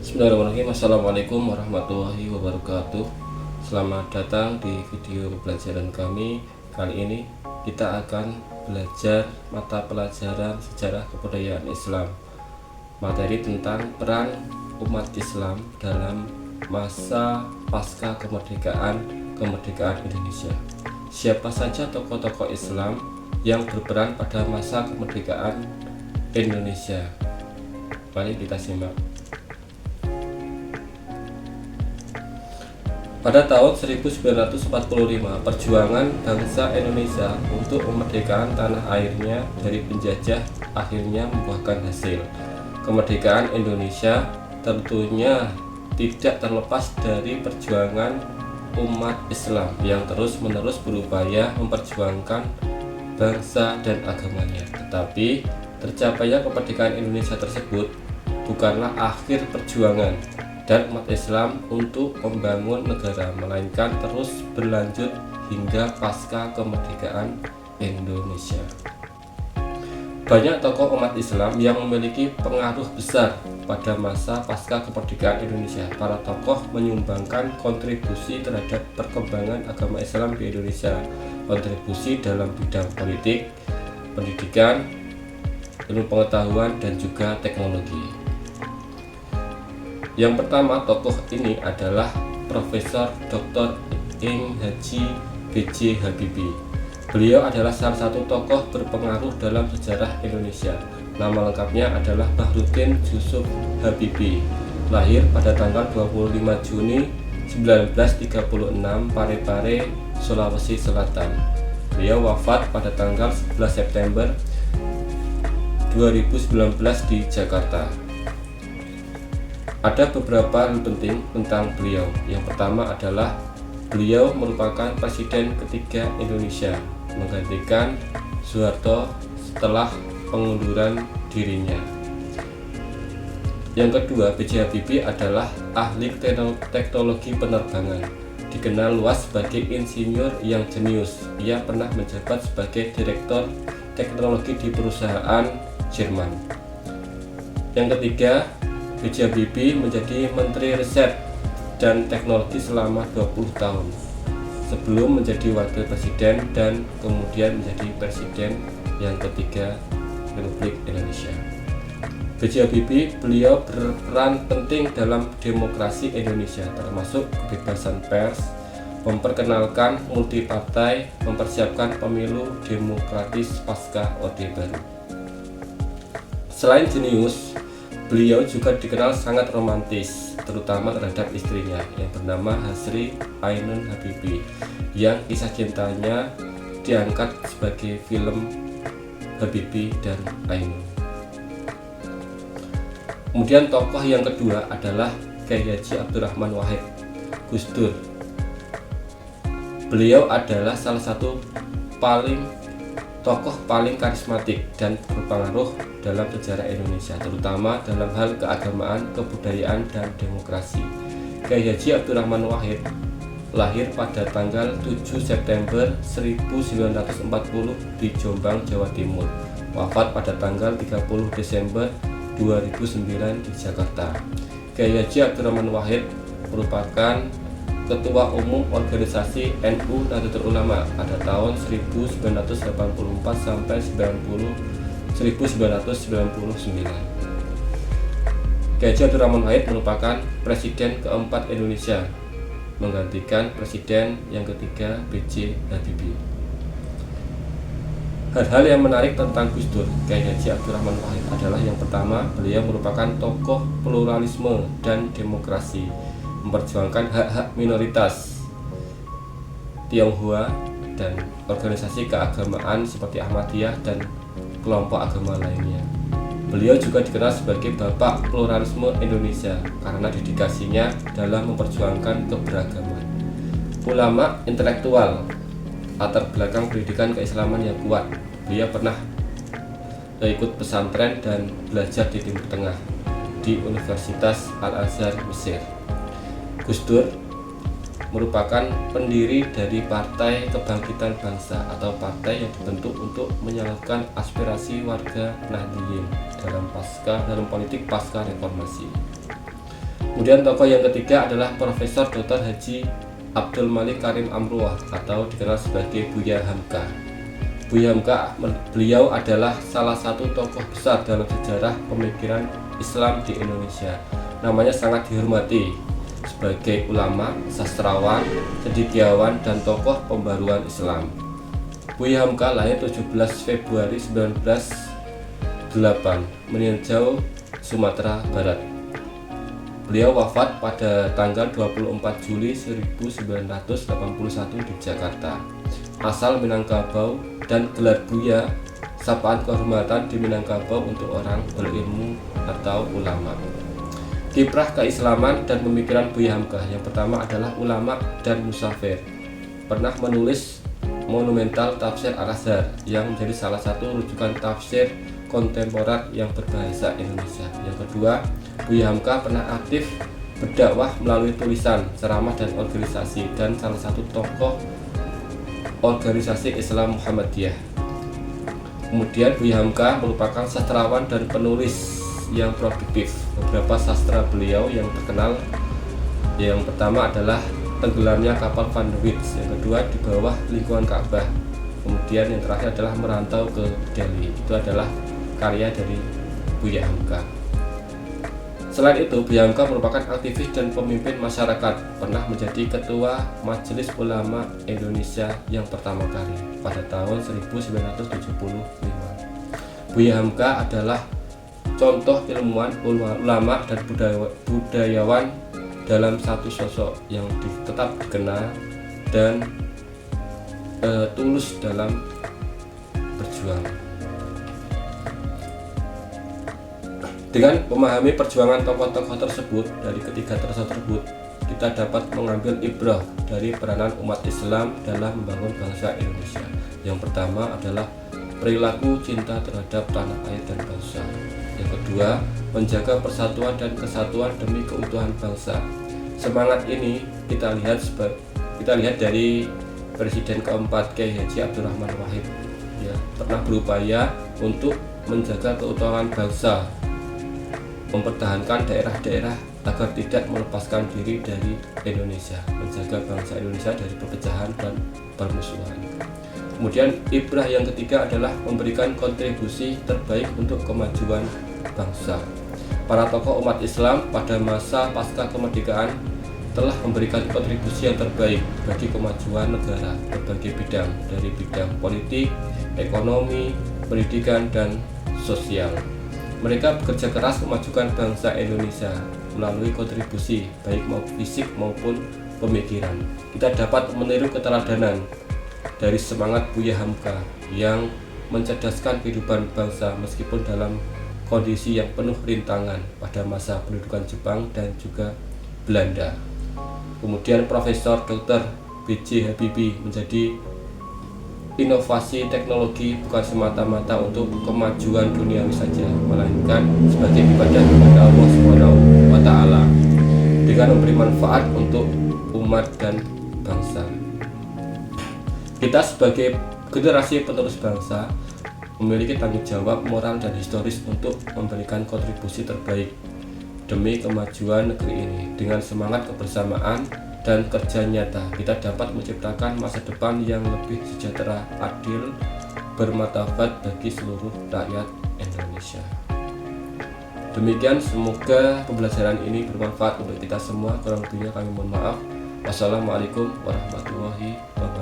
Bismillahirrahmanirrahim. Assalamualaikum warahmatullahi wabarakatuh. Selamat datang di video pembelajaran kami. Kali ini kita akan belajar mata pelajaran sejarah kebudayaan Islam, materi tentang peran umat Islam dalam masa pasca kemerdekaan Indonesia. Siapa saja tokoh-tokoh Islam yang berperan pada masa kemerdekaan Indonesia? Mari kita simak. Pada tahun 1945, perjuangan bangsa Indonesia untuk kemerdekaan tanah airnya dari penjajah akhirnya membuahkan hasil. Kemerdekaan Indonesia tentunya tidak terlepas dari perjuangan umat Islam yang terus-menerus berupaya memperjuangkan bangsa dan agamanya. Tetapi tercapainya kemerdekaan Indonesia tersebut bukanlah akhir perjuangan dan umat Islam untuk membangun negara, melainkan terus berlanjut hingga pasca kemerdekaan Indonesia. Banyak tokoh umat Islam yang memiliki pengaruh besar pada masa pasca kemerdekaan Indonesia. Para tokoh menyumbangkan kontribusi terhadap perkembangan agama Islam di Indonesia, kontribusi dalam bidang politik, pendidikan, ilmu pengetahuan, dan juga teknologi. Yang pertama tokoh ini adalah Profesor Dr. Ing Haji B.J. Habibie. Beliau adalah salah satu tokoh berpengaruh dalam sejarah Indonesia. Nama lengkapnya adalah Bahrudin Yusuf Habibie. Lahir pada tanggal 25 Juni 1936 Parepare, Sulawesi Selatan. Beliau wafat pada tanggal 11 September 2019 di Jakarta. Ada beberapa hal penting tentang beliau. Yang pertama adalah beliau merupakan presiden ketiga Indonesia, menggantikan Soeharto setelah pengunduran dirinya. Yang kedua, B.J. Habibie adalah ahli teknologi penerbangan. Dikenal luas sebagai insinyur yang jenius. Ia pernah menjabat sebagai direktur teknologi di perusahaan Jerman. Yang ketiga, B.J. Habibie menjadi Menteri Riset dan Teknologi selama 20 tahun sebelum menjadi Wakil Presiden dan kemudian menjadi Presiden yang ketiga Republik Indonesia. B.J. Habibie, beliau berperan penting dalam demokrasi Indonesia, termasuk kebebasan pers, memperkenalkan multipartai, mempersiapkan pemilu demokratis pasca Orde Baru. Selain jenius, beliau juga dikenal sangat romantis, terutama terhadap istrinya yang bernama Hasri Ainun Habibie, yang kisah cintanya diangkat sebagai film Habibie dan Ainun. Kemudian tokoh yang kedua adalah Kyai Haji Abdurrahman Wahid, Gus Dur. Beliau adalah salah satu tokoh paling karismatik dan berpengaruh dalam sejarah Indonesia, terutama dalam hal keagamaan, kebudayaan, dan demokrasi. Kyai Haji Abdurrahman Wahid lahir pada tanggal 7 September 1940 di Jombang, Jawa Timur. Wafat pada tanggal 30 Desember 2009 di Jakarta. Kyai Haji Abdurrahman Wahid merupakan Ketua Umum Organisasi NU Nahdlatul Ulama pada tahun 1984 sampai 1999. Kyai Haji Abdurrahman Wahid merupakan Presiden keempat Indonesia, menggantikan Presiden yang ketiga B.J. Habibie. Hal-hal yang menarik tentang Gus Dur, Kyai Haji Abdurrahman Wahid adalah yang pertama, beliau merupakan tokoh pluralisme dan demokrasi, memperjuangkan hak-hak minoritas Tionghoa dan organisasi keagamaan seperti Ahmadiyah dan kelompok agama lainnya. Beliau juga dikenal sebagai Bapak Pluralisme Indonesia karena dedikasinya dalam memperjuangkan keberagaman. Ulama intelektual, latar belakang pendidikan keislaman yang kuat. Beliau pernah ikut pesantren dan belajar di Timur Tengah di Universitas Al-Azhar, Mesir. Gus Dur merupakan pendiri dari Partai Kebangkitan Bangsa atau partai yang dibentuk untuk menyalurkan aspirasi warga Nahdliyin dalam politik pasca reformasi. Kemudian tokoh yang ketiga adalah Profesor Dr. Haji Abdul Malik Karim Amruah atau dikenal sebagai Buya Hamka. Buya Hamka, beliau adalah salah satu tokoh besar dalam sejarah pemikiran Islam di Indonesia. Namanya sangat dihormati sebagai ulama, sastrawan, cendekiawan, dan tokoh pembaruan Islam. Buya Hamka lahir 17 Februari 1908 meninjau Sumatera Barat. Beliau wafat pada tanggal 24 Juli 1981 di Jakarta. Asal Minangkabau dan gelar Buya, sapaan kehormatan di Minangkabau untuk orang berilmu atau ulama. Kiprah keislaman dan pemikiran Buya Hamka yang pertama adalah ulama dan musafir. Pernah menulis monumental tafsir Al-Azhar yang menjadi salah satu rujukan tafsir kontemporer yang berbahasa Indonesia. Yang kedua, Buya Hamka pernah aktif berdakwah melalui tulisan, ceramah, dan organisasi, dan salah satu tokoh organisasi Islam Muhammadiyah. Kemudian Buya Hamka merupakan sastrawan dan penulis yang produktif. Beberapa sastra beliau yang terkenal, yang pertama adalah Tenggelamnya Kapal Van der Wijk, yang kedua Di Bawah Lingkungan Ka'bah, kemudian yang terakhir adalah Merantau ke Delhi. Itu adalah karya dari Buya Hamka. Selain itu, Buya Hamka merupakan aktivis dan pemimpin masyarakat, pernah menjadi Ketua Majelis Ulama Indonesia yang pertama kali pada tahun 1975. Buya Hamka adalah contoh ilmuwan, ulama, dan budayawan dalam satu sosok yang tetap dikenal dan tulus dalam berjuang. Dengan memahami perjuangan tokoh-tokoh tersebut, dari ketiga tersebut, kita dapat mengambil ibrah dari peranan umat Islam dalam membangun bangsa Indonesia. Yang pertama adalah perilaku cinta terhadap tanah air dan bangsa. Yang kedua, menjaga persatuan dan kesatuan demi keutuhan bangsa. Semangat ini kita lihat dari Presiden keempat Kiai Haji Abdurrahman Wahid, ya, pernah berupaya untuk menjaga keutuhan bangsa, mempertahankan daerah-daerah agar tidak melepaskan diri dari Indonesia, menjaga bangsa Indonesia dari perpecahan dan permusuhan. Kemudian ibrah yang ketiga adalah memberikan kontribusi terbaik untuk kemajuan bangsa. Para tokoh umat Islam pada masa pasca kemerdekaan telah memberikan kontribusi yang terbaik bagi kemajuan negara berbagai bidang, dari bidang politik, ekonomi, pendidikan, dan sosial. Mereka bekerja keras memajukan bangsa Indonesia melalui kontribusi baik fisik maupun pemikiran. Kita dapat meniru keteladanan dari semangat Buya Hamka yang mencerdaskan kehidupan bangsa meskipun dalam kondisi yang penuh rintangan pada masa pendudukan Jepang dan juga Belanda. Kemudian Profesor Dr. B.J. Habibie menjadi inovasi teknologi bukan semata-mata untuk kemajuan duniawi saja, melainkan sebagai ibadah kepada Allah SWT dengan memberi manfaat untuk umat dan bangsa. Kita sebagai generasi penerus bangsa memiliki tanggung jawab moral dan historis untuk memberikan kontribusi terbaik demi kemajuan negeri ini. Dengan semangat kebersamaan dan kerja nyata, kita dapat menciptakan masa depan yang lebih sejahtera, adil, bermartabat bagi seluruh rakyat Indonesia. Demikian, semoga pembelajaran ini bermanfaat untuk kita semua. Kurang lebihnya kami mohon maaf. Wassalamualaikum warahmatullahi wabarakatuh.